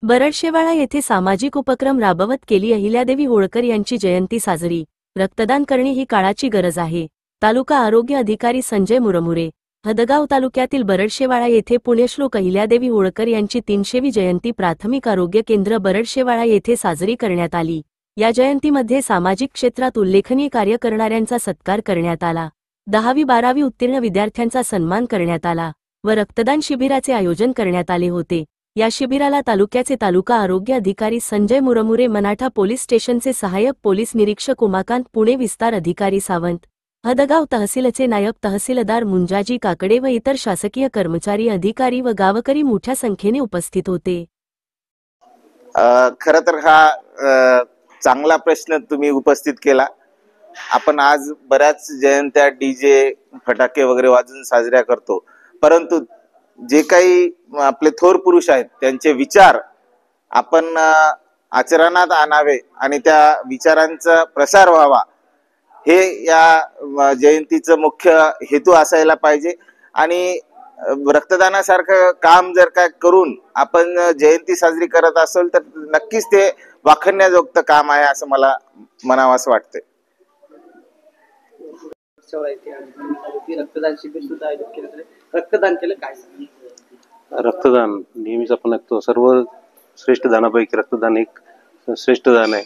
बरडशेवाळा येथे सामाजिक उपक्रम राबवत केली अहिल्यादेवी होळकर यांची जयंती साजरी। रक्तदान करणे ही काळाची गरज आहे। तालुका आरोग्य अधिकारी संजय मुरमुरे। हदगाव तालुक्यातील बरडशेवाळा येथे पुण्यश्लोक अहिल्यादेवी होळकर यांची 300वी जयंती प्राथमिक आरोग्य केंद्र बरडशेवाळा येथे साजरी करण्यात आली। या जयंतीमध्ये सामाजिक क्षेत्रात उल्लेखनीय कार्य करणाऱ्यांचा सत्कार करण्यात आला। 10वी-12वी उत्तीर्ण विद्यार्थ्यांचा सन्मान करण्यात आला व रक्तदान शिबिराचे आयोजन करण्यात आले होते। या शिबिराला तालुक्याचे तालुका आरोग्य अधिकारी संजय मुरमुरे, मनाठा पोलीस स्टेशनचे सहाय्यक पोलीस निरीक्षक उमाकांत पुणे, विस्तार अधिकारी सावंत, हदगाव तहसीलचे नायब तहसीलदार मुंजाजी काकडे व इतर शासकीय कर्मचारी, अधिकारी व गावकरी मोठ्या संख्येने उपस्थित होते। खरं तर हा चांगला प्रश्न तुम्ही उपस्थित केला। आपण आज बऱ्याच जयंत्या डीजे फटाके वगैरे वाजवून साजऱ्या करतो, परंतु जे काही आपले थोर पुरुष आहेत त्यांचे विचार आपण आचरणात आणावे आणि त्या विचारांचा प्रसार व्हावा, हे या जयंतीचं मुख्य हेतू असायला पाहिजे। आणि रक्तदानासारखं काम जर काय करून आपण जयंती साजरी करत असेल तर नक्कीच ते वाखण्याजोगतं काम आहे असं मला म्हणावंसं वाटतंय। रक्तदान शिबिर सुद्धा आयोजित केलं। रक्तदान केलं काय? रक्तदान नेहमीच आपण ऐकतो, सर्व श्रेष्ठ दानापैकी रक्तदान एक श्रेष्ठ दान आहे।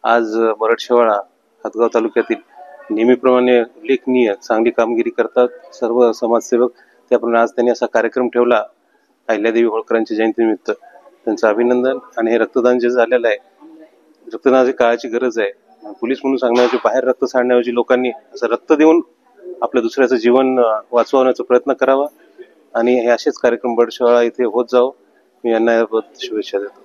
आज बरडशेवाळा हदगाव तालुक्यातील नेहमीप्रमाणे उल्लेखनीय चांगली कामगिरी करतात सर्व समाजसेवक। त्याप्रमाणे आज त्यांनी असा कार्यक्रम ठेवला अहिल्यादेवी होळकरांच्या जयंतीनिमित्त, त्यांचं अभिनंदन। आणि हे रक्तदान जे झालेलं आहे, रक्तदानाची काळाची गरज आहे। पोलीस म्हणून सांगण्याऐवजी, बाहेर रक्त सांडण्याऐवजी लोकांनी असं रक्त देऊन आपल्या दुसऱ्याचं जीवन वाचवण्याचा प्रयत्न करावा आणि हे असेच कार्यक्रम बरडशेवाळा इथे होत जावो। मी यांना शुभेच्छा देतो।